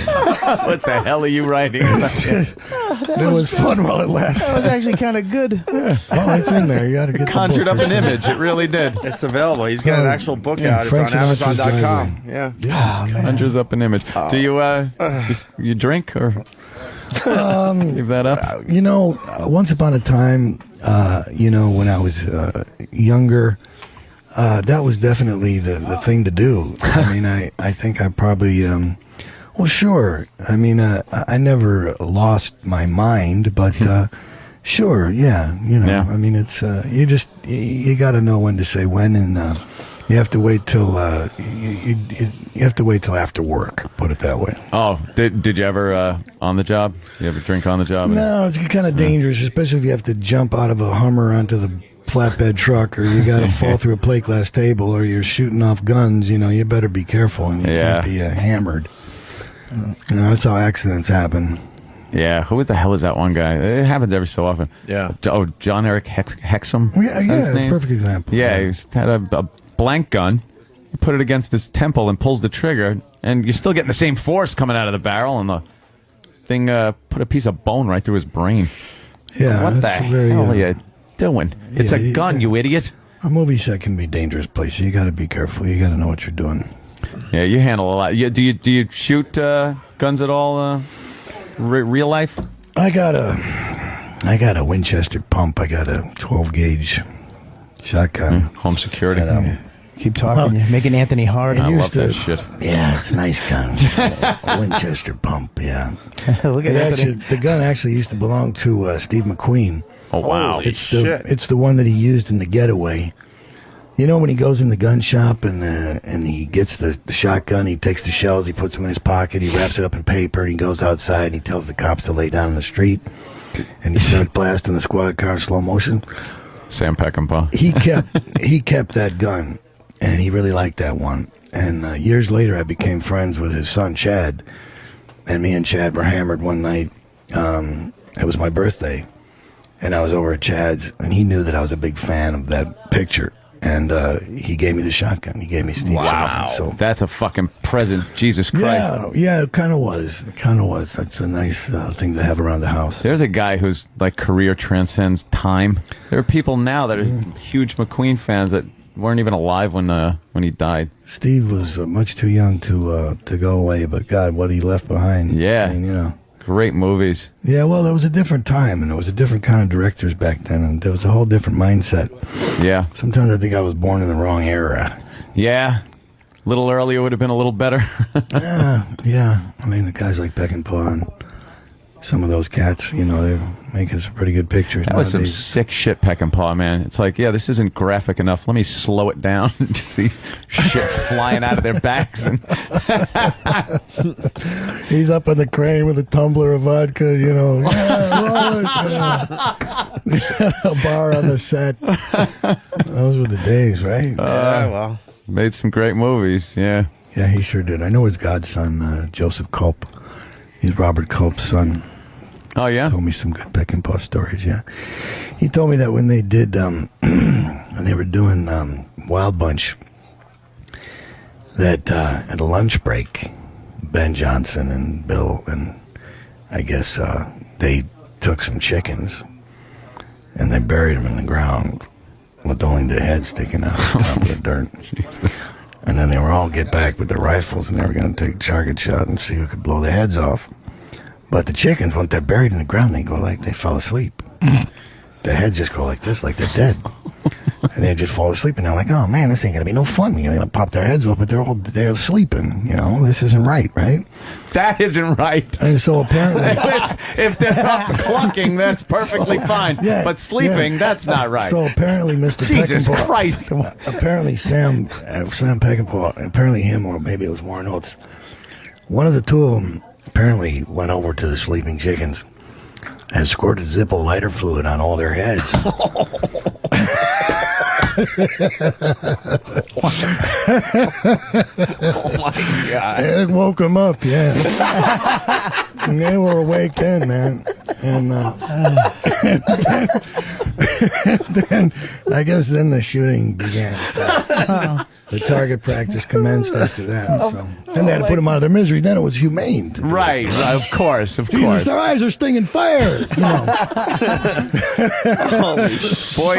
What the hell are you writing? It was fun while it lasted. that was actually kind of good. Oh, it's in there. You got to get Conjured the up book. an image. It really did. It's available. He's got an actual book Yeah, out. It's Frank on Sinatra's Amazon.com. Driveway. Yeah. Conjures up an image. Do you drink or leave that up? You know, once upon a time, when I was younger, that was definitely the thing to do. I mean, I think I probably, well, sure. I mean, I never lost my mind, but sure, yeah. You know, Yeah. I mean, it's you got to know when to say when, and you have to wait till you have to wait till after work. Put it that way. Oh, did you ever on the job? You ever drink on the job? No, it's kind of dangerous, especially if you have to jump out of a Hummer onto the flatbed truck, or you got to fall through a plate glass table, or you're shooting off guns. You know, you better be careful, and you can't be hammered. You know, that's how accidents happen. Yeah, who the hell is that one guy? It happens every so often. Yeah. Oh, John Eric Hexum? Yeah, that's a perfect example. Yeah, he's had a blank gun. You put it against his temple and pulls the trigger, and you're still getting the same force coming out of the barrel, and the thing put a piece of bone right through his brain. Yeah, What the that's hell are you doing? It's a gun, you idiot. A movie set can be a dangerous place. You got to be careful. You got to know what you're doing. Yeah, you handle a lot. Do you shoot guns at all? Real life? I got a Winchester pump. I got a 12 gauge Shotgun. Home security. Keep talking. You're making Anthony hard. I love that shit. Yeah, it's a nice gun. A Winchester pump, yeah. Look at Anthony. The gun actually used to belong to Steve McQueen. Oh, wow. It's the one that he used in The Getaway. You know, when he goes in the gun shop and he gets the shotgun, he takes the shells, he puts them in his pocket, he wraps it up in paper, and he goes outside and he tells the cops to lay down in the street, and he starts blasting the squad car in slow motion. Sam Peckinpah. He kept that gun, and he really liked that one. And years later, I became friends with his son, Chad, and me and Chad were hammered one night. It was my birthday, and I was over at Chad's, and he knew that I was a big fan of that picture. And he gave me the shotgun. He gave me Steve's shotgun. So that's a fucking present. Jesus Christ. Yeah, it kind of was. That's a nice thing to have around the house. There's a guy whose career transcends time. There are people now that are huge McQueen fans that weren't even alive when he died. Steve was much too young to go away, but God, what he left behind. Yeah. I mean, great movies. Yeah, well, there was a different time, and there was a different kind of directors back then, and there was a whole different mindset. Yeah. Sometimes I think I was born in the wrong era. Yeah. A little earlier would have been a little better. Yeah. I mean, the guys like Peckinpah and some of those cats, they're making some pretty good pictures. That was some sick shit, Peckinpah, man. It's like, yeah, this isn't graphic enough. Let me slow it down and just see shit flying out of their backs. And he's up on the crane with a tumbler of vodka, a bar on the set. Those were the days, right? Well. Made some great movies, yeah. Yeah, he sure did. I know his godson, Joseph Culp. He's Robert Culp's son. Oh, yeah? Told me some good Peckinpah stories, yeah. He told me that when they did, when they were doing Wild Bunch, that at a lunch break, Ben Johnson and Bill and I guess they took some chickens and they buried them in the ground with only the head sticking out on top of the dirt. Jesus. And then they were all get back with their rifles, and they were going to take a target shot and see who could blow their heads off. But the chickens, once they're buried in the ground, they go like they fell asleep. Their heads just go like this, like they're dead. And they just fall asleep, and they're like, "Oh man, this ain't gonna be no fun." They're gonna pop their heads off, but they're sleeping. This isn't right? That isn't right. And so apparently, if they're up clunking, that's perfectly fine. Yeah, but sleeping, that's not right. So apparently, Mr. Jesus Peckinpah, Christ! Come on. Apparently, Sam Peckinpah, apparently him, or maybe it was Warren Oates. One of the two of them apparently went over to the sleeping chickens and squirted Zippo lighter fluid on all their heads. Oh my God! It woke them up, yeah. And they were awake then, man. And then I guess then the shooting began. So the target practice commenced after that. So then they had to put them out of their misery. Then it was humane. Right, of course. Jesus, their eyes are stinging fire. Boy,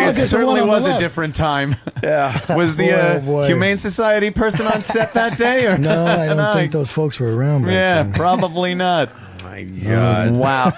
it certainly was a different time. Yeah. Was the Humane Society person on set that day? Or? No, I don't think those folks were around. Yeah, probably not. My God. Wow.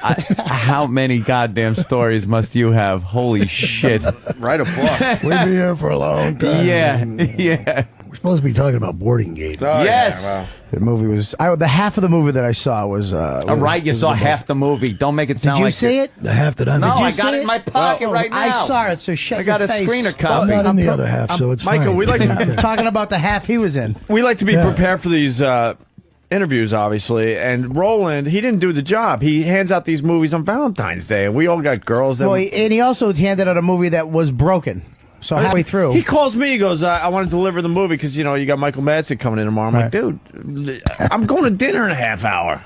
How many goddamn stories must you have? Holy shit. Write a book. We'd be here for a long time. Yeah. We're supposed to be talking about boarding gate. Oh, Yes. Yeah, wow. The movie was the half of the movie that I saw was. All right, you saw half the movie. Don't make it sound Did you like see it? The half that I No, did I you got see it in my pocket right now. I saw it, so shut I got your a face. screener I'm copy. not in the other half, so it's Michael, fine. we like to- I'm talking about the half he was in. We like to be Yeah. prepared for these interviews, obviously. And Roland, he didn't do the job. He hands out these movies on Valentine's Day, and we all got girls that. Well, and he also handed out a movie that was broken. So halfway through, He calls me. He goes, "I want to deliver the movie because you you got Michael Madsen coming in tomorrow." I'm like, "Dude, I'm going to dinner in a half hour."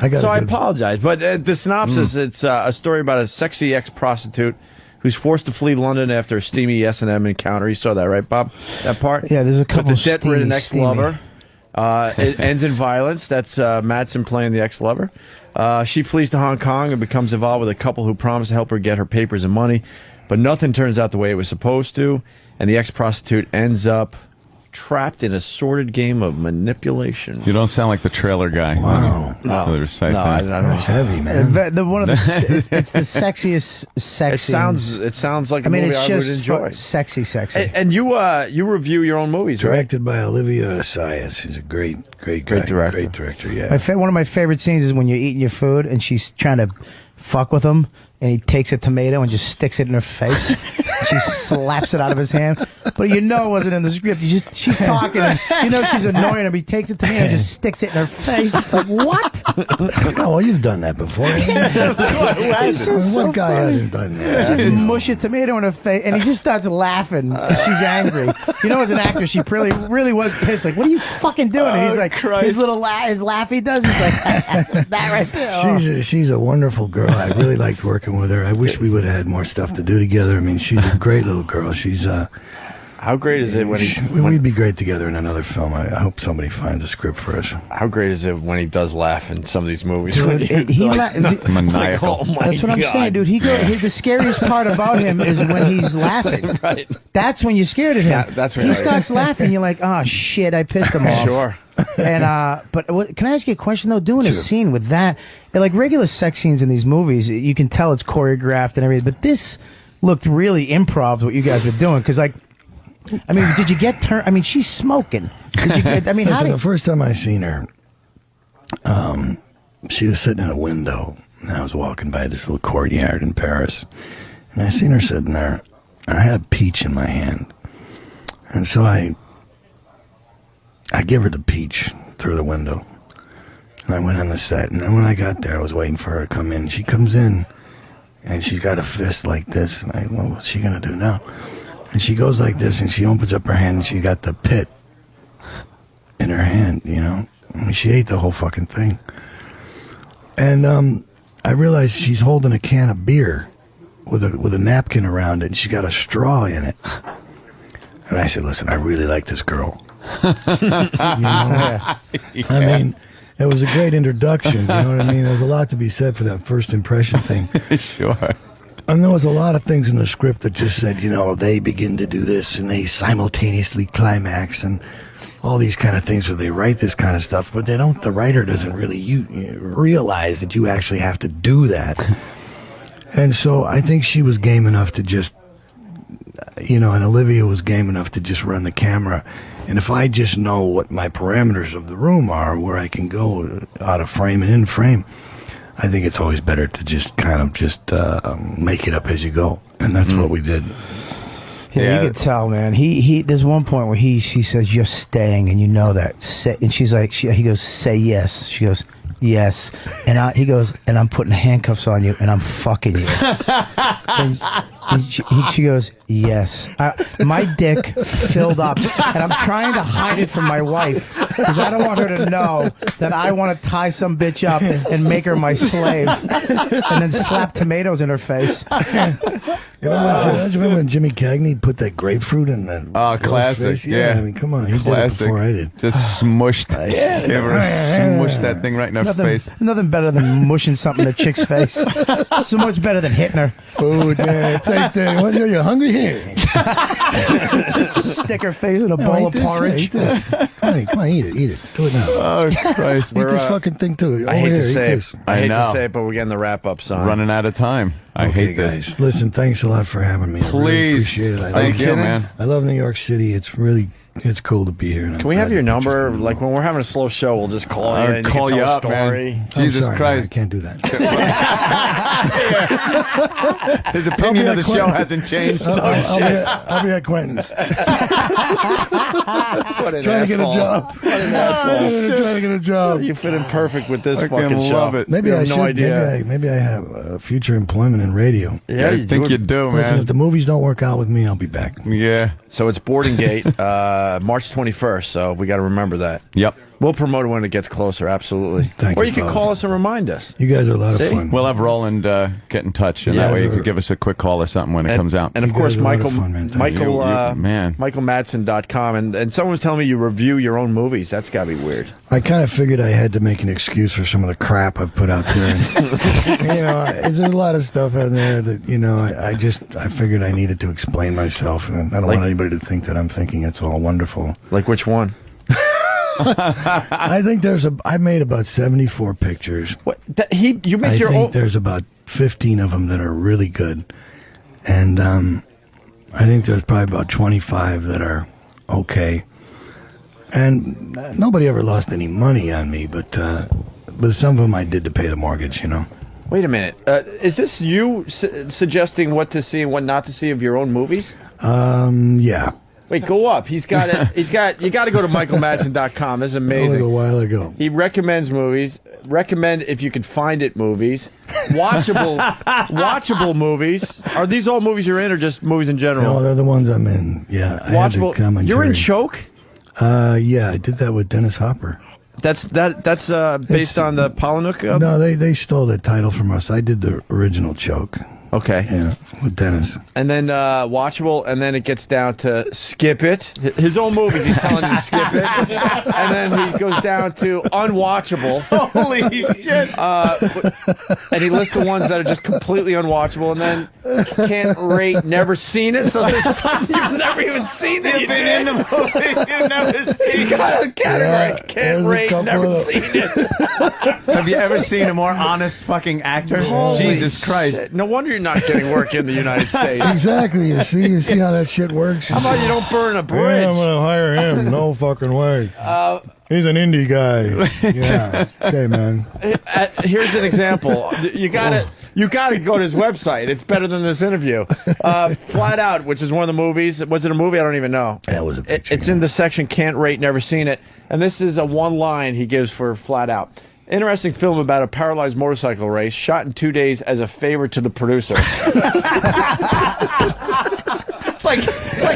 So I apologize, but the synopsis: it's a story about a sexy ex-prostitute who's forced to flee London after a steamy S&M encounter. You saw that, right, Bob? That part? Yeah, there's a couple With the debt-ridden steamy. ex-lover. It ends in violence. That's Madsen playing the ex-lover. She flees to Hong Kong and becomes involved with a couple who promise to help her get her papers and money, but nothing turns out the way it was supposed to, and the ex-prostitute ends up trapped in a sordid game of manipulation. You don't sound like the trailer guy. Wow. No, I don't. That's heavy, man. One of it's the sexiest sexy. It sounds like a movie I would enjoy. Sexy. And you review your own movies, right? Directed by Olivia Assayas. She's a great director. Great director, yeah. One of my favorite scenes is when you're eating your food and she's trying to fuck with him, and he takes a tomato and just sticks it in her face. She slaps it out of his hand, but you know it wasn't in the script. She's talking, and you know she's annoying him. He takes a tomato and just sticks it in her face. It's like, what? Oh, well, you've done that before. What guy hasn't done that? Just mush a tomato in her face, and he just starts laughing because she's angry. You know, as an actor, she really was pissed. Like, what are you fucking doing? And he's like, his little his laugh he does. He's like, that right there. She's a wonderful girl. I really liked working with her. I wish we would have had more stuff to do together. I mean, she's a great little girl. She's how great is it when we'd be great together in another film. I hope somebody finds a script for us. How great is it when he does laugh in some of these movies? Dude, maniacal. Like, oh that's what I'm saying, dude. The scariest part about him is when he's laughing. Right. That's when you're scared of him. That's when he starts laughing. You're like, oh shit, I pissed him off. Sure. And can I ask you a question though? Doing a scene with that, like regular sex scenes in these movies, you can tell it's choreographed and everything. But this looked really improv. What you guys were doing, because like. I mean, did you get turned? I mean, she's smoking. Did you get? I mean, the first time I seen her, she was sitting in a window, and I was walking by this little courtyard in Paris, and I seen her sitting there, and I had a peach in my hand, and so I give her the peach through the window, and I went on the set, and then when I got there, I was waiting for her to come in. She comes in, and she's got a fist like this, and well, what's she gonna do now? And she goes like this, and she opens up her hand, and she got the pit in her hand, you know? I mean, she ate the whole fucking thing. And I realized she's holding a can of beer with a napkin around it, and she got a straw in it. And I said, listen, I really like this girl. You know? Yeah. I mean, it was a great introduction, you know what I mean? There's a lot to be said for that first impression thing. Sure. And there was a lot of things in the script that just said, you know, they begin to do this and they simultaneously climax and all these kind of things where they write this kind of stuff, but they don't. The writer doesn't really realize that you actually have to do that. And so I think she was game enough to just, you know, and Olivia was game enough to just run the camera. And if I just know what my parameters of the room are, where I can go out of frame and in frame, I think it's always better to just kind of just make it up as you go, and that's what we did. Yeah, you could tell, man. There's one point where she says you're staying, and you know that. And she's like, he goes, say yes. She goes, yes. And he goes, and I'm putting handcuffs on you, and I'm fucking you. and she goes, yes. My dick filled up, and I'm trying to hide it from my wife because I don't want her to know that I want to tie some bitch up and make her my slave, and then slap tomatoes in her face. Remember when Jimmy Cagney put that grapefruit in the classic? Face? Yeah, I mean, come on, he classic. did it before I did. Just smushed. Smushed that thing right in her face. Nothing better than mushing something in a chick's face. So much better than hitting her. Food, yeah, take that. What, are you hungry here? Stick her face in a bowl of porridge. Come on, eat it. Do it now. Oh Christ! Eat this fucking thing too. I hate to say it, but we're getting the wrap up, son. Running out of time. I hate this. Guys, listen, thanks a lot for having me. Please, I really appreciate it. Thank you, man. I love New York City. It's cool to be here. Can we have your number? Like when we're having a slow show, we'll just call you. And call you up, man. Jesus Christ! I can't do that. His opinion of the show hasn't changed. I'll be at Quentin's. Trying to get a job. What an asshole! Trying to get a job. You fit in perfect with this fucking show. Love it. Maybe I have no idea. Maybe I have future employment in radio. Yeah, I think you do, man. Listen, if the movies don't work out with me, I'll be back. Yeah. So it's Boarding Gate, March 21st. So we got to remember that. Yep. We'll promote it when it gets closer, absolutely. Thank or you, you can fellas. call us and remind us. You guys are a lot See? of fun. We'll have Roland get in touch, and Yeah, that way you sure. could give us a quick call or something when it comes out. And of You course, guys are a lot Michael, of fun, man. Thank you. MichaelMadsen.com. And someone was telling me you review your own movies. That's got to be weird. I kind of figured I had to make an excuse for some of the crap I've put out there. There's a lot of stuff in there that, I figured I needed to explain myself. And I don't want anybody to think that I'm thinking it's all wonderful. Like which one? I think I made about 74 pictures. What? You make your I own. think there's about 15 of them that are really good. And I think there's probably about 25 that are okay. And nobody ever lost any money on me, but some of them I did to pay the mortgage, Wait a minute. Is this you suggesting what to see and what not to see of your own movies? Yeah. Wait, go up. You got to go to MichaelMadsen.com. This is That was amazing. a while ago. He recommends movies. Recommend, if you can find it, movies. Watchable movies. Are these all movies you're in, or just movies in general? No, they're the ones I'm in. Yeah. I had to Watchable. commentary. You're in Choke. Yeah, I did that with Dennis Hopper. That's based on the Polynuk. No, they stole the title from us. I did the original Choke. Okay. Yeah, with Dennis. And then Watchable, and then it gets down to Skip It. His own movies, he's telling you to skip it. And then he goes down to Unwatchable. Holy shit. And he lists the ones that are just completely unwatchable, and then Can't Rate, Never Seen It. So there's something you've never even seen that you've been in the movie. You've never seen. You got a category. Can't Rate, Never Seen It. Have you ever seen a more honest fucking actor? Holy Jesus Christ. shit. No wonder you're not getting work in the United States. Exactly. You see how that shit works? How about you don't burn a bridge? Yeah, I'm gonna hire him. No fucking way. He's an indie guy. Yeah. Okay, man. Here's an example. You gotta go to his website. It's better than this interview. Flat Out, which is one of the movies. Was it a movie? I don't even know. That was a picture. It's in the section Can't Rate, Never Seen It. And this is a one line he gives for Flat Out. Interesting film about a paralyzed motorcycle race shot in 2 days as a favor to the producer. It's like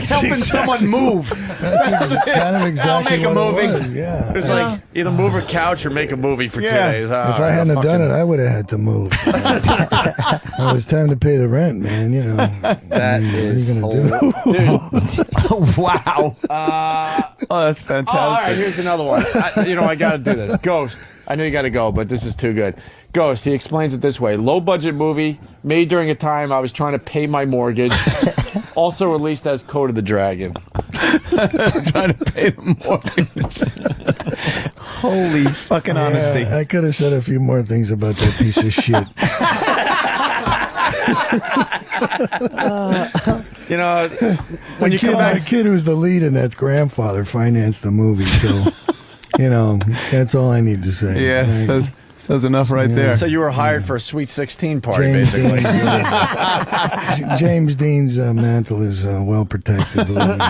helping someone move. That's kind of exactly I'll make a what movie. it was. Yeah. It's like either move a couch or make a movie for 2 Yeah. days. If I hadn't have done it, I would have had to move. It was time to pay the rent, man. That is what are you gonna do? Wow. Oh, that's fantastic. Oh, all right, here's another one. I got to do this. Ghost. I know you got to go, but this is too good. Ghost. He explains it this way: low-budget movie made during a time I was trying to pay my mortgage. Also released as Code of the Dragon. Trying to pay the mortgage. Holy fucking honesty. I could have said a few more things about that piece of shit. When you come back, the kid who's the lead in that's grandfather financed the movie, so that's all I need to say. Yeah, says enough right there. so you were hired for a Sweet 16 party, James basically. James Dean's mantle is well protected. believe me.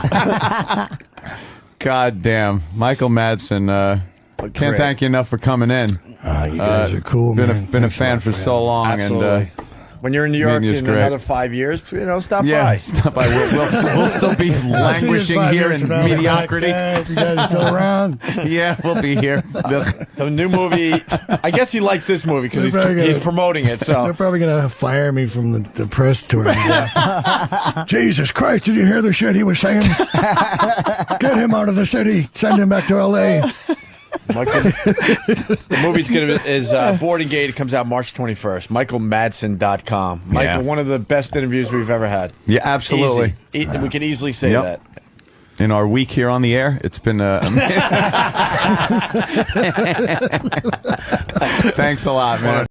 God damn. Michael Madsen, can't Great. thank you enough for coming in. You guys are cool, Been man. been a Thanks fan lot for so long. Absolutely. And when you're in New York Meeting is in great. another 5 years, stop yeah, by. stop by. We'll still be languishing here in mediocrity. If you guys are still around. Yeah, we'll be here. The new movie, I guess he likes this movie because They're probably he's gonna- promoting it. They're So probably going to fire me from the press tour. Jesus Christ, did you hear the shit he was saying? Get him out of the city. Send him back to L.A. the movie's is Boarding Gate. It comes out March 21st. MichaelMadsen.com. Michael, Yeah. one of the best interviews we've ever had. Yeah, absolutely. Easy. We can easily say Yep. that. In our week here on the air, it's been thanks a lot, man.